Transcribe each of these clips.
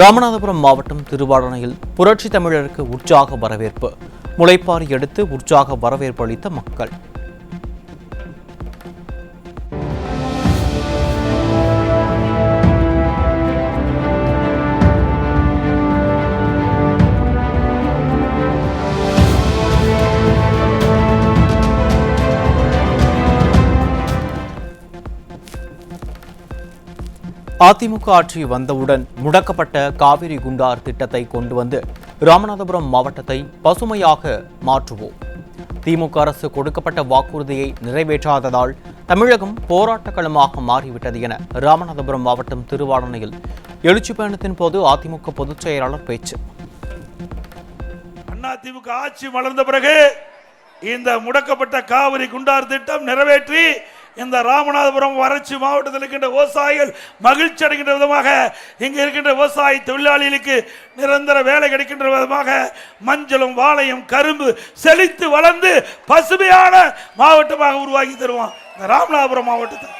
ராமநாதபுரம் மாவட்டம் திருவாடனையில் புரட்சி தமிழருக்கு உற்சாக வரவேற்பு. முளைப்பாரி எடுத்து உற்சாக வரவேற்பு அளித்த மக்கள். அதிமுக ஆட்சி வந்தவுடன் முடக்கப்பட்ட காவிரி குண்டார் திட்டத்தை கொண்டு வந்து ராமநாதபுரம் மாவட்டத்தை பசுமையாக மாற்றுவோம். திமுக அரசு கொடுக்கப்பட்ட வாக்குறுதியை நிறைவேற்றாததால் தமிழகம் போராட்ட களமாக மாறிவிட்டது என ராமநாதபுரம் மாவட்டம் திருவாடனையில் எழுச்சி பயணத்தின் போது அதிமுக பொதுச் செயலாளர் பேச்சு. அதிமுக ஆட்சி வளர்ந்த பிறகு இந்த முடக்கப்பட்ட காவிரி குண்டார் திட்டம் நிறைவேற்றி இந்த ராமநாதபுரம் வறட்சி மாவட்டத்தில் இருக்கின்ற விவசாயிகள் மகிழ்ச்சி அடைகின்ற விதமாக, இங்கு இருக்கின்ற விவசாய தொழிலாளிகளுக்கு நிரந்தர வேலை கிடைக்கின்ற விதமாக மஞ்சளும் வாழையும் கரும்பு செழித்து வளர்ந்து பசுமையான மாவட்டமாக உருவாக்கி தருவோம். இந்த ராமநாதபுரம் மாவட்டத்தை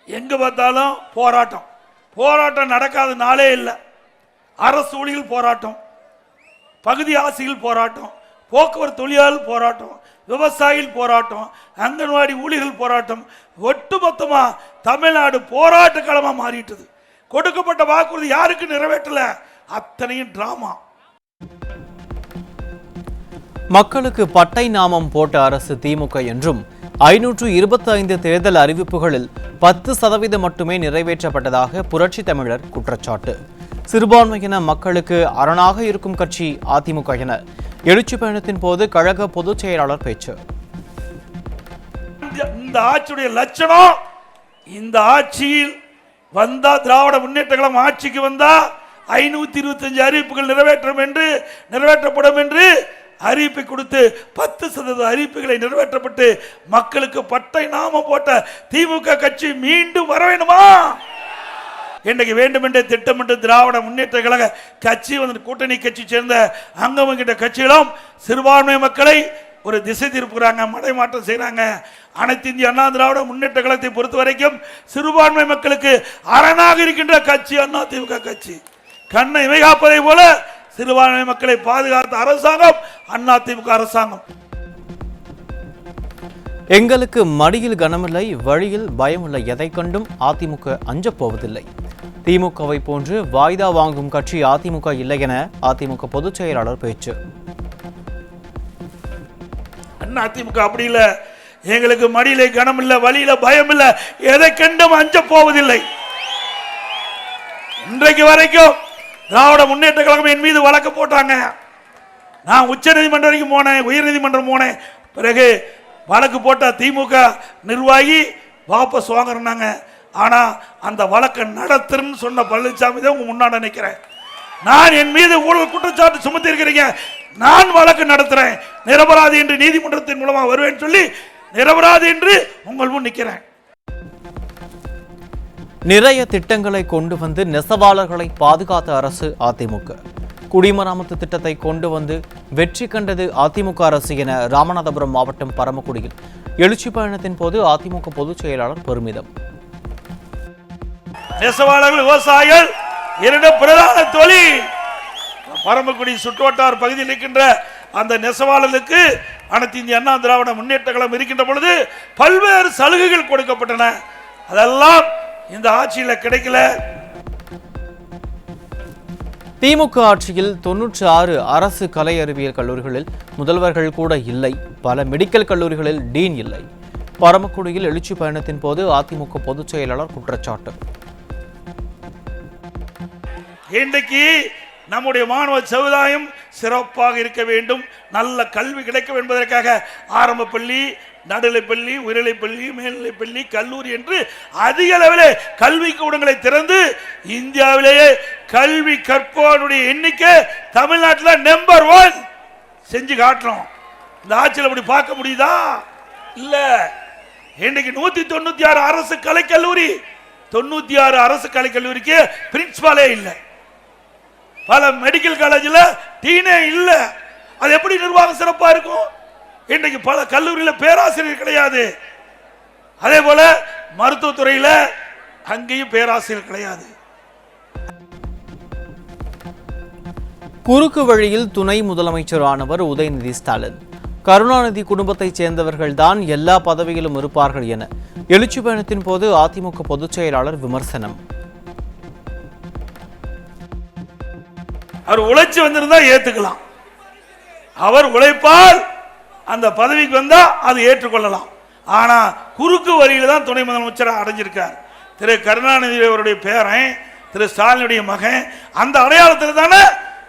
எங்க பார்த்தாலும் போராட்டம் நடக்காத நாளே இல்லை. அரசு ஊழியர்கள் போராட்டம், பகுதி ஆசிரியர்கள் போராட்டம், போக்குவரத்து தொழிலாளர்கள் போராட்டம், விவசாயிகள் போராட்டம், அங்கன்வாடி ஊழியர்கள் போராட்டம், ஒட்டுமொத்தமா தமிழ்நாடு போராட்ட களமா மாறிட்டது. கொடுக்கப்பட்ட வாக்குறுதி யாருக்கு நிறைவேற்றல, அத்தனையும் டிராமா. மக்களுக்கு பட்டை நாமம் போட்ட அரசு திமுக என்றும் 525 தேர்தல் அறிவிப்புகளில் 10% மட்டுமே நிறைவேற்றப்பட்டதாக புரட்சி தமிழர் குற்றச்சாட்டு. சிறுபான்மையின மக்களுக்கு அரணாக இருக்கும் கட்சி அதிமுக என எழுச்சி பயணத்தின் போது கழக பொதுச் செயலாளர் பேச்சு. இந்த ஆட்சியுடைய லட்சணம், இந்த ஆட்சியில் வந்தா திராவிட முன்னேற்ற கழகம் ஆட்சிக்கு வந்தா 525 அறிவிப்புகள் நிறைவேற்றப்படும் என்று அறிவிப்பை கொடுத்து 10% அறிவிப்புகளை நிறைவேற்றப்பட்டு மக்களுக்கு பட்டை நாமம் போட்ட திமுக கட்சி மீண்டும் வர வேண்டுமா? இன்றைக்கு வேண்டுமென்றே திட்டமிட்டு திராவிட முன்னேற்ற கழக கட்சி கூட்டணி கட்சி சேர்ந்த அங்கமிட்ட கட்சிகளும் சிறுபான்மை மக்களை ஒரு திசை திருப்புகிறாங்க, மடைமாற்றம் செய்யறாங்க. அனைத்து இந்திய அண்ணா திராவிட முன்னேற்ற கழகத்தை பொறுத்த வரைக்கும் சிறுபான்மை மக்களுக்கு அரணாக இருக்கின்ற கட்சி அண்ணா திமுக கட்சி. கண்ணை இமைகாப்பதை போல சிறுபான்மை மக்களை பாதுகாத்த அரசாங்கம் அண்ணா திமுக அரசாங்கம். எங்களுக்கு மடியில் கனமில்லை, வழியில் பயமில்லை, எதை கண்டும் அதிமுக அஞ்சப் போவதில்லை. திமுகவை போன்று வாய்தா வாங்கும் கட்சி அதிமுக இல்லை என அதிமுக பொதுச் செயலாளர் பேச்சு. அதிமுக அப்படி இல்லை, எங்களுக்கு மடியில கனம் இல்லை, வழியில பயம் இல்லை, எதை கண்டும் அஞ்சப் போவதில்லை. இன்றைக்கு வரைக்கும் திராவிட முன்னேற்ற கழகம் என் மீது வழக்கு போட்டாங்க. நான் உச்ச நீதிமன்றம் வரைக்கும் போனேன், உயர் நீதிமன்றம் போனேன். பிறகு வழக்கு போட்ட திமுக நிர்வாகி வாபஸ் வாங்குறாங்க. ஆனா அந்த வழக்கை நடத்துன்னு சொன்ன பழனிசாமி தான் உங்க முன்னாடி நிற்கிறேன். நான் என் மீது ஊழல் குற்றச்சாட்டு சுமத்தி இருக்கிறீங்க, நான் வழக்கு நடத்துறேன், நிரபராதி என்று நீதிமன்றத்தின் மூலமா வருவேன் சொல்லி நிரபராதி என்று உங்கள் முன் நிற்கிறேன். நிறைய திட்டங்களை கொண்டு வந்து நெசவாளர்களை பாதுகாத்த அரசு அதிமுக. குடிமராமத்து திட்டத்தை கொண்டு வந்து வெற்றி கண்டது அதிமுக அரசு என ராமநாதபுரம் மாவட்டம் பரமக்குடியில் எழுச்சி பயணத்தின் போது அதிமுக பொதுச் செயலாளர் பெருமிதம். நெசவாளர்கள், விவசாயிகள் இரண்டு பிரதான தொழில். பரமக்குடி சுற்றுவட்டார பகுதியில் இருக்கின்ற அந்த நெசவாளர்களுக்கு அனைத்து இந்திய அண்ணா திராவிட முன்னேற்ற கழகம் இருக்கின்ற பொழுது பல்வேறு சலுகைகள் கொடுக்கப்பட்டன. அதெல்லாம் இந்த ஆட்சியில் கிடைக்கல. திமுக ஆட்சியில் 96 அரசு கலை அறிவியல் கல்லூரிகளில் முதல்வர்கள் கூட இல்லை, பல மெடிக்கல் கல்லூரிகளில் டீன் இல்லை. பரமக்குடியில் எழுச்சி பயணத்தின் போது அதிமுக பொதுச் செயலாளர் குற்றச்சாட்டு. இன்றைக்கு நம்முடைய மாணவ சமுதாயம் சிறப்பாக இருக்க வேண்டும், நல்ல கல்வி கிடைக்கும் என்பதற்காக ஆரம்ப பள்ளி, நடுநிலைப்பள்ளி, உயர்நிலைப்பள்ளி, மேல்நிலைப்பள்ளி, கல்லூரி என்று அதிக அளவிலே கல்வி கூடங்களை திறந்து இந்தியாவிலேயே கல்வி கற்பவனுடைய எண்ணிக்கை தமிழ்நாட்டில் நம்பர் 1 செஞ்சு காட்டுறோம். இந்த ஆட்சியில் அப்படி பார்க்க முடியுதா? இல்ல. இன்றைக்கு 196 அரசு கலைக்கல்லூரி, 96 அரசு கலைக்கல்லூரிக்கு பிரின்சிபாலே இல்லை. பல மெடிக்கல் காலேஜில் டீனே இல்லை. அது எப்படி நிர்வாகம் சிறப்பாக இருக்கும்? இன்றைக்கு பல கல்லூரியில் பேராசிரியர் கிடையாது. அதே போல மருத்துவத்துறையில் அங்கேயும் பேராசிரியர் கிடையாது. குறுக்கு வழியில் துணை முதலமைச்சரானவர் உதயநிதி ஸ்டாலின். கருணாநிதி குடும்பத்தைச் சேர்ந்தவர்கள்தான் எல்லா பதவியிலும் இருப்பார்கள் என எழுச்சி பயணத்தின் போது அதிமுக பொதுச் செயலாளர் விமர்சனம். அவர் உழைச்சி வந்திருந்தா ஏத்துக்கலாம், அவர் உழைப்பால் அந்த பதவிக்கு வந்தா அது ஏற்றுக்கொள்ளலாம். ஆனா குறுக்கு வழியில தான் துணை முதலமைச்சராக அடைஞ்சிருக்கார். திரு கருணாநிதி அவருடைய பேரன், திரு ஸ்டாலினுடைய மகன், அந்த அடையாளத்தில் தானே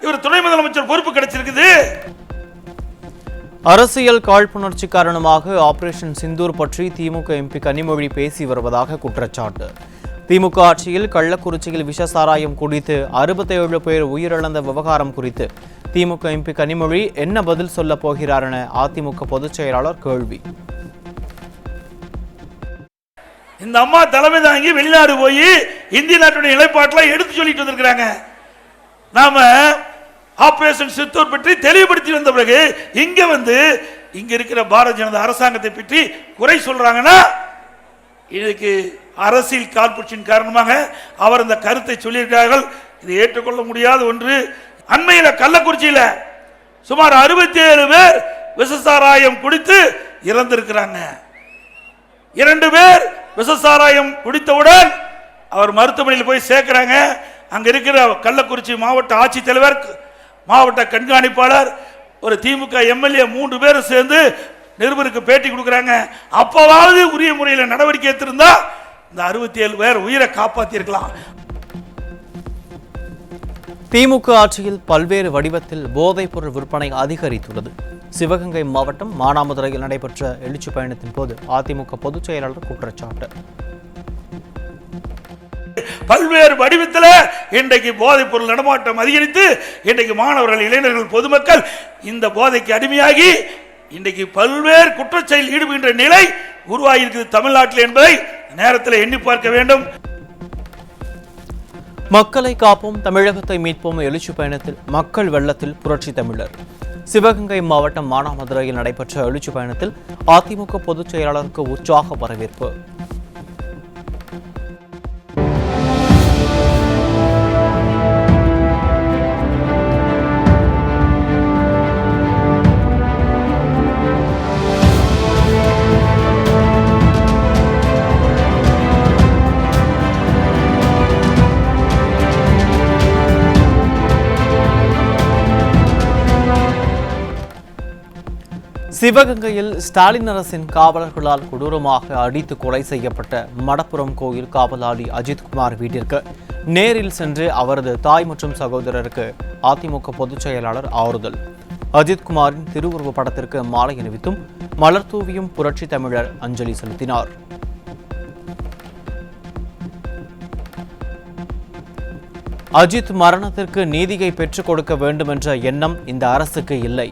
இவர் துணை முதலமைச்சர் பொறுப்பு கிடைச்சிருக்குது. அரசியல் காழ்ப்புணர்ச்சி காரணமாக ஆபரேஷன் சிந்தூர் பற்றி திமுக எம்பி கனிமொழி பேசி வருவதாக குற்றச்சாட்டு. திமுக ஆட்சியில் கள்ளக்குறிச்சியில் விஷ சாராயம் குடித்து 67 பேர் உயிரிழந்த விவகாரம் குறித்து திமுக எம்பி கனிமொழி என்ன பதில் சொல்ல போகிறார் என அதிமுக பொதுச் செயலாளர் கேள்வி. இந்த அம்மா தலைமை தாங்கி வெளிநாடு போய் இந்திய நாட்டுடைய நிலைப்பாட்டில் எடுத்து சொல்லிட்டு வந்திருக்கிறாங்க. நாம ஆபரேஷன் சித்தூர் பற்றி தெளிவுபடுத்தி வந்த பிறகு இங்க வந்து இங்க இருக்கிற பாரதிய ஜனதா அரசாங்கத்தை பற்றி குறை சொல்றாங்கன்னா இதுக்கு அரசியல் காழ்ப்புணர்ச்சியின் காரணமாக அவர் இந்த கருத்தை சொல்லியிருக்கிறார்கள். இது ஏற்றுக்கொள்ள முடியாத ஒன்று. அண்மையில் கள்ளக்குறிச்சியில் சுமார் 67 பேர் விஷசாராயம் குடித்து இறந்திருக்கிறாங்க. 2 பேர் விஷசாராயம் குடித்தவுடன் அவர் மருத்துவமனையில் போய் சேர்க்கிறாங்க. அங்க இருக்கிற கள்ளக்குறிச்சி மாவட்ட ஆட்சித்தலைவர், மாவட்ட கண்காணிப்பாளர், ஒரு திமுக எம்எல்ஏ 3 பேரும் சேர்ந்து நிருபருக்கு பேட்டி கொடுக்குறாங்க. அப்பவாவது உரிய முறையில் நடவடிக்கை எடுத்திருந்தா இந்த 67 பேர் உயிரை காப்பாற்றிருக்கலாம். திமுக ஆட்சியில் பல்வேறு வடிவத்தில் போதைப் பொருள் விற்பனை அதிகரித்துள்ளது. சிவகங்கை மாவட்டம் மானாமதுரையில் நடைபெற்ற எழுச்சி பயணத்தின் போது அதிமுக பொதுச் செயலாளர் குற்றச்சாட்டு. பல்வேறு வடிவத்தில் இன்றைக்கு போதைப் பொருள் நடமாட்டம் அதிகரித்து இன்றைக்கு மாணவர்கள், இளைஞர்கள், பொதுமக்கள் இந்த போதைக்கு அடிமையாகி இன்றைக்கு பல்வேறு குற்றச்செயலில் ஈடுபடுகின்ற நிலை உருவாகியிருக்கிறது தமிழ்நாட்டில் என்பதை நேரத்தில் எண்ணி பார்க்க வேண்டும். மக்களை காப்போம், தமிழகத்தை மீட்போம் எழுச்சி பயணத்தில் மக்கள் வெள்ளத்தில் புரட்சி தமிழர். சிவகங்கை மாவட்டம் மானாமதுரையில் நடைபெற்ற எழுச்சி பயணத்தில் அதிமுக பொதுச் செயலாளருக்கு உற்சாக வரவேற்பு. சிவகங்கையில் ஸ்டாலின் அரசின் காவலர்களால் கொடூரமாக அடித்து கொலை செய்யப்பட்ட மடப்புரம் கோயில் காவலாளி அஜித்குமார் வீட்டிற்கு நேரில் சென்று அவரது தாய் மற்றும் சகோதரருக்கு அதிமுக பொதுச் செயலாளர் ஆறுதல். அஜித்குமாரின் திருவுருவ படத்திற்கு மாலை அணிவித்தும் மலர் தூவியும் புரட்சி தமிழர் அஞ்சலி செலுத்தினார். அஜித் மரணத்திற்கு நீதியை பெற்றுக் கொடுக்க வேண்டும் என்ற எண்ணம் இந்த அரசுக்கு இல்லை.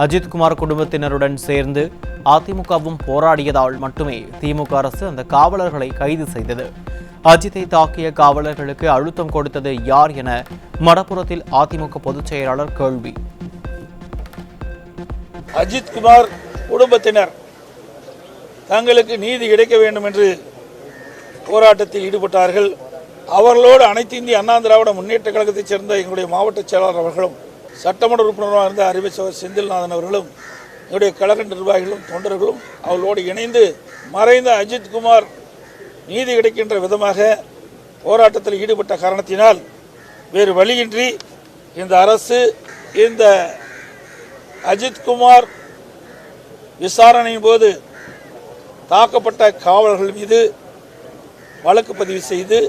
அஜித்குமார் குடும்பத்தினருடன் சேர்ந்து அதிமுகவும் போராடியதால் மட்டுமே திமுக அரசு அந்த காவலர்களை கைது செய்தது. அஜித்தை தாக்கிய காவலர்களுக்கு அழுத்தம் கொடுத்தது யார் என மடப்புரத்தில் அதிமுக பொதுச் செயலாளர் கேள்வி. அஜித்குமார் குடும்பத்தினர் தங்களுக்கு நீதி கிடைக்க வேண்டும் என்று போராட்டத்தில் ஈடுபட்டார்கள். அவர்களோடு அனைத்து இந்திய அண்ணா திராவிட முன்னேற்ற கழகத்தைச் சேர்ந்த எங்களுடைய மாவட்ட செயலாளர் அவர்களும், சட்டமன்ற உறுப்பினராக இருந்த அறிவிச்சவர் செந்தில்நாதன் அவர்களும், என்னுடைய கழக நிர்வாகிகளும் தொண்டர்களும் அவர்களோடு இணைந்து மறைந்த அஜித்குமார் நீதி கிடைக்கின்ற விதமாக போராட்டத்தில் ஈடுபட்ட காரணத்தினால் வேறு வழியின்றி இந்த அரசு இந்த அஜித்குமார் விசாரணையின் போது தாக்கப்பட்ட காவலர்கள் மீது வழக்கு பதிவு செய்து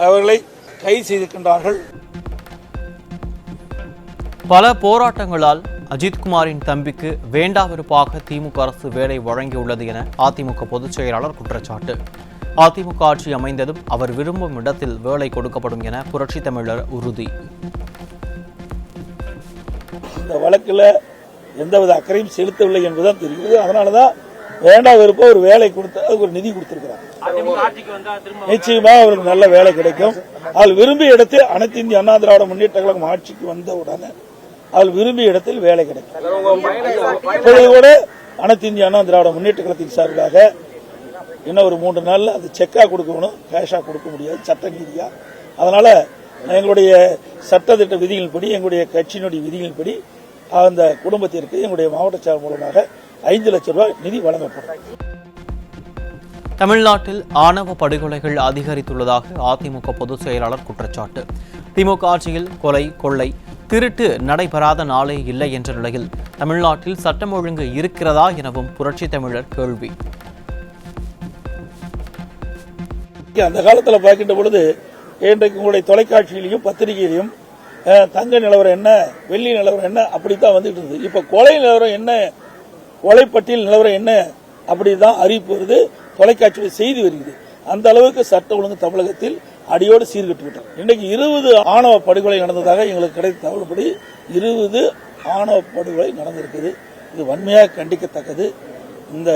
அவர்களை கைது செய்திருக்கின்றார்கள். பல போராட்டங்களால் அஜித்குமாரின் தம்பிக்கு வேண்டாவிருப்பாக திமுக அரசு வேலை வழங்கியுள்ளது என அதிமுக பொதுச் செயலாளர் குற்றச்சாட்டு. அதிமுக ஆட்சி அமைந்ததும் அவர் விரும்பும் இடத்தில் வேலை கொடுக்கப்படும் என புரட்சி தமிழர் உறுதி. இந்த வழக்கில் எந்தவித அக்கறையும் செலுத்தவில்லை என்பதுதான் தெரிகிறது. அதனாலதான் வேண்டாவிருப்ப ஒரு வேலை கொடுத்து அதுக்கு ஒரு நிதி கொடுத்திருக்கிறார். நிச்சயமா அவருக்கு நல்ல வேலை கிடைக்கும். அவள் விரும்பிய இடத்தில் அனைத்து இந்திய அண்ணா திராவிட முன்னேற்ற கழகம் ஆட்சிக்கு வந்தவுடனே அவள் விரும்பிய இடத்தில் வேலை கிடைக்கும். இப்பொழுது கூட அனைத்து இந்திய அண்ணா திராவிட முன்னேற்ற கழகத்தின் சார்பாக இன்னும் ஒரு 3 நாள்ல அது செக்கா கொடுக்கணும், கேஷா கொடுக்க முடியாது சட்ட ரீதியா. அதனால எங்களுடைய சட்டத்திட்ட விதிகளின்படி, எங்களுடைய கட்சியினுடைய விதிகளின்படி அந்த குடும்பத்திற்கு எங்களுடைய மாவட்ட செயலர் மூலமாக 5 லட்சம் ரூபாய் நிதி வழங்கப்படும். தமிழ்நாட்டில் ஆணவ படுகொலைகள் அதிகரித்துள்ளதாக அதிமுக பொதுச் செயலாளர் குற்றச்சாட்டு. திமுக ஆட்சியில் கொலை, கொள்ளை, திருட்டு நடைபெறாத நாளே இல்லை என்ற நிலையில் தமிழ்நாட்டில் சட்டம் ஒழுங்கு இருக்கிறதா எனவும் புரட்சி தமிழர் கேள்வி. அந்த காலத்தில் பார்க்கின்ற பொழுது இன்றைக்கு உங்களுடைய தொலைக்காட்சியிலையும் பத்திரிகையிலையும் தங்க நிலவரம் என்ன, வெள்ளி நிலவரம் என்ன, அப்படித்தான் வந்துட்டு இருந்தது. இப்ப கொலை நிலவரம் என்ன, கொலைப்பட்டியல் நிலவரம் என்ன, அப்படிதான் அறிவிப்பு வருது, தொலைக்காட்சியில் செய்தி வருகிறது. அந்த அளவுக்கு சட்ட ஒழுங்கு தமிழகத்தில் அடியோடு சீர்கட்டு விட்டோம். இன்னைக்கு 20 ஆணவ படுகொலை நடந்ததாக எங்களுக்கு கிடைத்த தகவல்படி 20 ஆணவ படுகொலை நடந்திருக்குது. இது வன்மையாக கண்டிக்கத்தக்கது. இந்த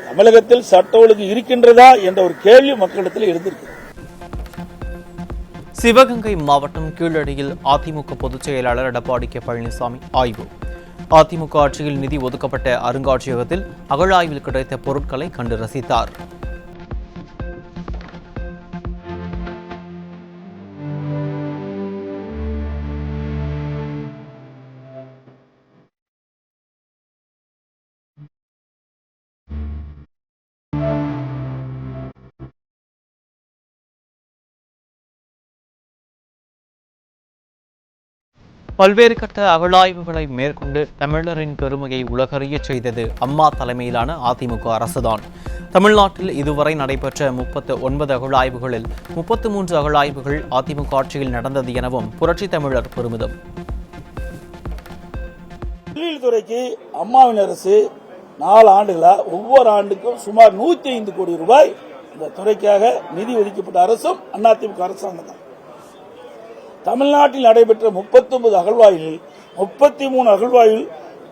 தமிழகத்தில் சட்ட ஒழுங்கு இருக்கின்றதா என்ற ஒரு கேள்வி மக்களிடத்தில் இருந்திருக்கு. சிவகங்கை மாவட்டம் கீழடியில் அதிமுக பொதுச் செயலாளர் எடப்பாடி கே பழனிசாமி ஆய்வு. அதிமுக ஆட்சியில் நிதி ஒதுக்கப்பட்ட அருங்காட்சியகத்தில் அகழாய்வில் கிடைத்த பொருட்களை கண்டு ரசித்தார். பல்வேறு கட்ட அகழாய்வுகளை மேற்கொண்டு தமிழரின் பெருமையை உலகறியச் செய்தது அம்மா தலைமையிலான அதிமுக அரசுதான். தமிழ்நாட்டில் இதுவரை நடைபெற்ற 39 அகழாய்வுகளில் 33 அகழாய்வுகள் அதிமுக ஆட்சியில் நடந்தது எனவும் புரட்சி தமிழர் பெருமிதம். துறைக்கு அம்மாவின் அரசு 4 ஆண்டுகளா ஒவ்வொரு ஆண்டுக்கும் சுமார் 105 கோடி ரூபாய் இந்த துறைக்காக நிதி ஒதுக்கப்பட்ட அரசும் அதிமுக அரசாங்கம் தான். தமிழ்நாட்டில் நடைபெற்ற 39 அகழ்வாய்வில் 33 அகழ்வாய்வில்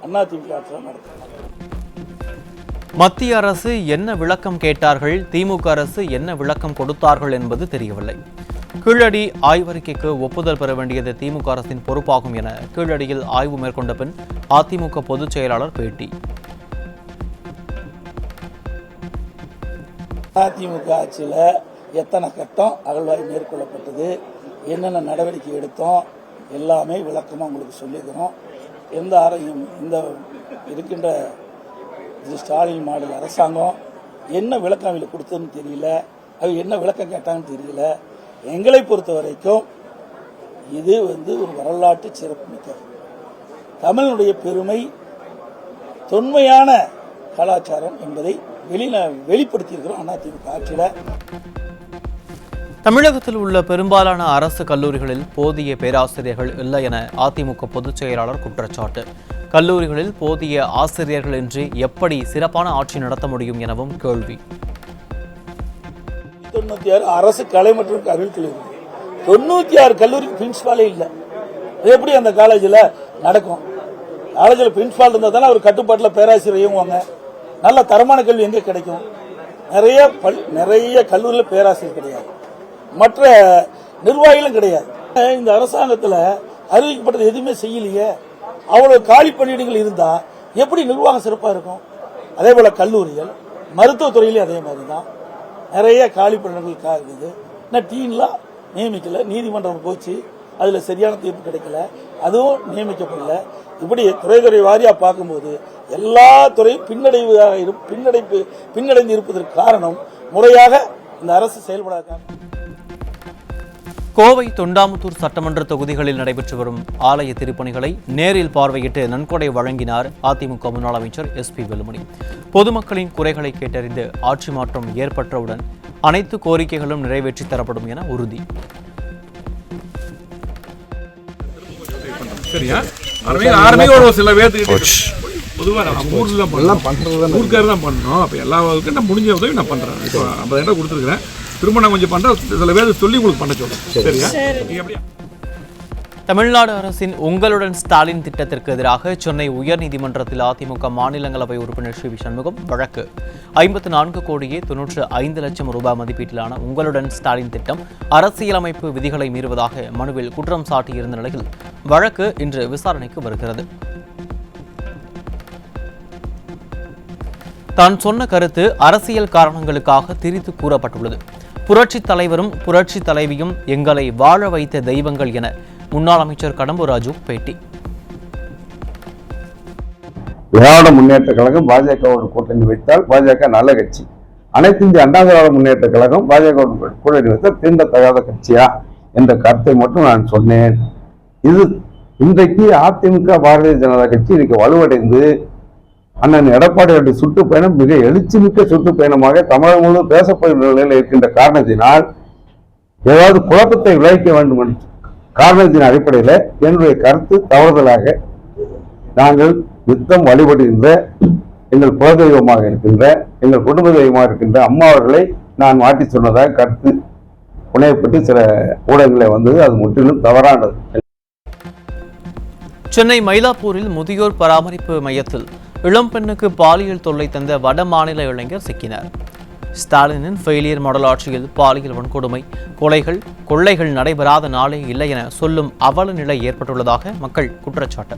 அதிமுக அரசாங்கம் நடந்தது. மத்திய அரசு என்ன விளக்கம் கேட்டார்கள், திமுக அரசு என்ன விளக்கம் கொடுத்தார்கள் என்பது தெரியவில்லை. கீழடி ஆய்வறிக்கைக்கு ஒப்புதல் பெற வேண்டியது திமுக அரசின் பொறுப்பாகும் என கீழடியில் ஆய்வு மேற்கொண்ட பின் அதிமுக பொதுச் செயலாளர் பேட்டி. அதிமுக ஆட்சியில் எத்தனை கட்டம் அகழ்வாய்வு மேற்கொள்ளப்பட்டது, என்னென்ன நடவடிக்கை எடுத்தோம், எல்லாமே விளக்கமாக உங்களுக்கு சொல்லிக்கிறோம். இந்த இருக்கின்ற ஸ்டாலின் மாடல் அரசாங்கம் என்ன விளக்கம் அவங்களுக்கு கொடுத்ததுன்னு தெரியல, அவங்க என்ன விளக்கம் கேட்டாங்கன்னு தெரியல. எங்களை பொறுத்த வரைக்கும் இது ஒரு வரலாற்று சிறப்புமிக்க தமிழனுடைய பெருமை, தொன்மையான கலாச்சாரம் என்பதை வெளிப்படுத்தியிருக்கிறோம் அதிமுக ஆட்சியில். தமிழகத்தில் உள்ள பெரும்பாலான அரசு கல்லூரிகளில் போதிய பேராசிரியர்கள் இல்லை என அதிமுக பொதுச் செயலாளர் குற்றச்சாட்டு. கல்லூரிகளில் போதிய ஆசிரியர்கள் இன்றி எப்படி சிறப்பான ஆட்சி நடத்த முடியும் எனவும் கேள்வி. 96 அரசு கலை மற்றும் அறிவியல் கல்லூரி, 96 கல்லூரிக்கு பிரின்சிபாலே இல்லை. எப்படி அந்த காலேஜில் நடக்கும்? காலேஜில் பிரின்சிபால் இருந்தால் தானே ஒரு கட்டுப்பாட்டில் பேராசிரியர் இயங்குவாங்க. நல்ல தரமான கல்வி எங்கே கிடைக்கும்? நிறைய கல்லூரியில் பேராசிரியர் கிடையாது, மற்ற நிர்வாகிகளும் கிடையாது. இந்த அரசாங்கத்தில் அறிவிக்கப்பட்டது எதுவுமே செய்யலையே. அவ்வளவு காலி பணியிடங்கள் இருந்தா எப்படி நிர்வாகம் சிறப்பாக இருக்கும்? அதே போல கல்லூரிகள், மருத்துவத்துறையிலும் அதே மாதிரி தான் நிறைய காலி பணியிடங்கள் இருக்குது. டீன்லாம் நியமிக்கல, நீதிமன்றம் போச்சு, அதுல சரியான தீர்ப்பு கிடைக்கல, அதுவும் நியமிக்கப்படல. இப்படி துறை வாரியா பார்க்கும்போது எல்லா துறையும் பின்னடைந்து இருப்பதற்கு காரணம் முறையாக இந்த அரசு செயல்படாத. கோவை தொண்டாமுத்தூர் சட்டமன்ற தொகுதிகளில் நடைபெற்று வரும் ஆலய திருப்பணிகளை நேரில் பார்வையிட்டு நன்கொடை வழங்கினார் அதிமுக முன்னாள் அமைச்சர் SP வேலுமணி. பொதுமக்களின் குறைகளை கேட்டறிந்து ஆட்சி மாற்றம் ஏற்பட்டவுடன் அனைத்து கோரிக்கைகளும் நிறைவேற்றி தரப்படும் என உறுதி. சில பொதுவாக நம்ம ஊரில் தான் ஊருக்கார தான் பண்ணணும். அப்போ எல்லா நான் முடிஞ்ச உதவி நான் பண்ணுறேன். இப்போ 50,000 கொடுத்துருக்குறேன். திரும்ப நான் கொஞ்சம் பண்ணுறேன். சில பேர் சொல்லி உங்களுக்கு பண்ண சொல்லுங்கள். சரியா? தமிழ்நாடு அரசின் உங்களுடன் ஸ்டாலின் திட்டத்திற்கு எதிராக சென்னை உயர்நீதிமன்றத்தில் அதிமுக மாநிலங்களவை உறுப்பினர் சி. வி. சண்முகம் வழக்கு. 54 கோடியே 95 லட்சம் ரூபாய் மதிப்பீட்டிலான உங்களுடன் ஸ்டாலின் திட்டம் அரசியலமைப்பு விதிகளை மீறுவதாக மனுவில் குற்றம் சாட்டியிருந்த நிலையில் வழக்கு இன்று விசாரணைக்கு வருகிறது. தான் சொன்ன கருத்து அரசியல் காரணங்களுக்காக திரித்து கூறப்பட்டுள்ளது. புரட்சித் தலைவரும் புரட்சி தலைவியும் எங்களை வாழ வைத்த தெய்வங்கள் என முன்னாள் அமைச்சர் கடம்பூர் ராஜு பேட்டி. திராவிட முன்னேற்ற கழகம் பாஜகவோடு கூட்டணி வைத்தால் பாஜக நல்ல கட்சி, அனைத்து இந்திய அண்ணா திராவிட முன்னேற்ற கழகம் பாஜகவோடு கூட்டணி வைத்தால் தீண்டத்தகாத கட்சியா என்ற கருத்தை மட்டும் நான் சொன்னேன். இது இன்றைக்கு அதிமுக பாரதிய ஜனதா கட்சி இன்னைக்கு வலுவடைந்து அண்ணன் எடப்பாடி சுற்றுப்பயணம் மிக எழுச்சிமிக்க சுற்றுப்பயணமாக தமிழகம் முழுவதும் பேசப்படுகிற நிலையில் இருக்கின்ற காரணத்தினால் ஏதாவது குழப்பத்தை விளைவிக்க வேண்டும் என்ற காரணத்தின் அடிப்படையில் என்னுடைய கருத்து தவறுதலாக நாங்கள் யுத்தம் வழிபடுகின்ற எங்கள் குலதெய்வமாக இருக்கின்ற எங்கள் குடும்ப தெய்வமாக இருக்கின்ற அம்மா அவர்களை நான் மாற்றி சொன்னதாக கருத்து புனையப்பட்டு சில ஊடகங்களில் வந்தது. அது முற்றிலும் தவறானது. சென்னை மயிலாப்பூரில் முதியோர் பராமரிப்பு மையத்தில் இளம் பெண்ணுக்கு பாலியல் தொல்லை தந்த வட மாநில இளைஞர் சிக்கினார். ஸ்டாலினின் ஃபெயிலியர் மாடல் ஆட்சியில் பாலியல் வன்கொடுமை, கொள்ளைகள் நடைபெறாத நாளே இல்லை என சொல்லும் அவல நிலை ஏற்பட்டுள்ளதாக மக்கள் குற்றச்சாட்டு.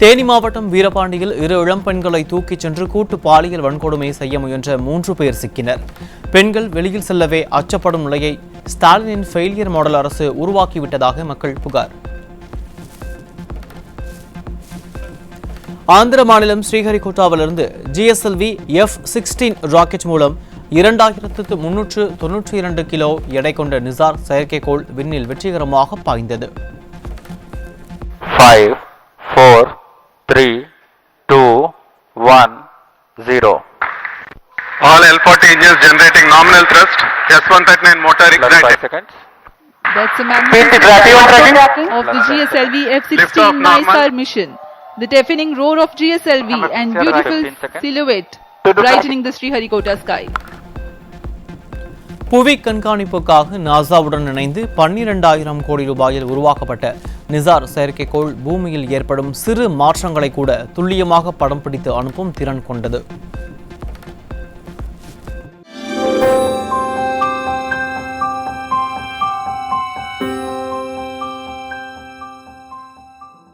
தேனி மாவட்டம் வீரபாண்டியில் 2 இளம் பெண்களை தூக்கிச் சென்று கூட்டு பாலியல் வன்கொடுமை செய்ய முயன்ற 3 பேர் சிக்கினர். பெண்கள் வெளியில் செல்லவே அச்சப்படும் நிலையை ஸ்டாலினின் ஃபெயிலியர் மாடல் அரசு உருவாக்கிவிட்டதாக மக்கள் புகார். ஆந்திர மாநிலம் ஸ்ரீஹரிகோட்டாவிலிருந்து GSLV F-16 ராக்கெட் மூலம் 2392 கிலோ எடை கொண்ட நிசார் செயற்கைக்கோள் விண்ணில் வெற்றிகரமாக பாய்ந்தது. 5, 4, 3, 2, 1, 0. All L40 engines generating nominal thrust. S139 motor ignited. 5 seconds. That's a magnificent of the GSLV F-16 NISAR mission. The deafening roar of GSLV and beautiful silhouette brightening the Sriharikota sky. புவி கண்காணிப்புக்காக நாசாவுடன் இணைந்து 12,000 கோடி ரூபாயில் உருவாக்கப்பட்ட நிசார் செயற்கைக்கோள் பூமியில் ஏற்படும் சிறு மாற்றங்களை கூட துல்லியமாக படம் பிடித்து அனுப்பும் திறன் கொண்டது.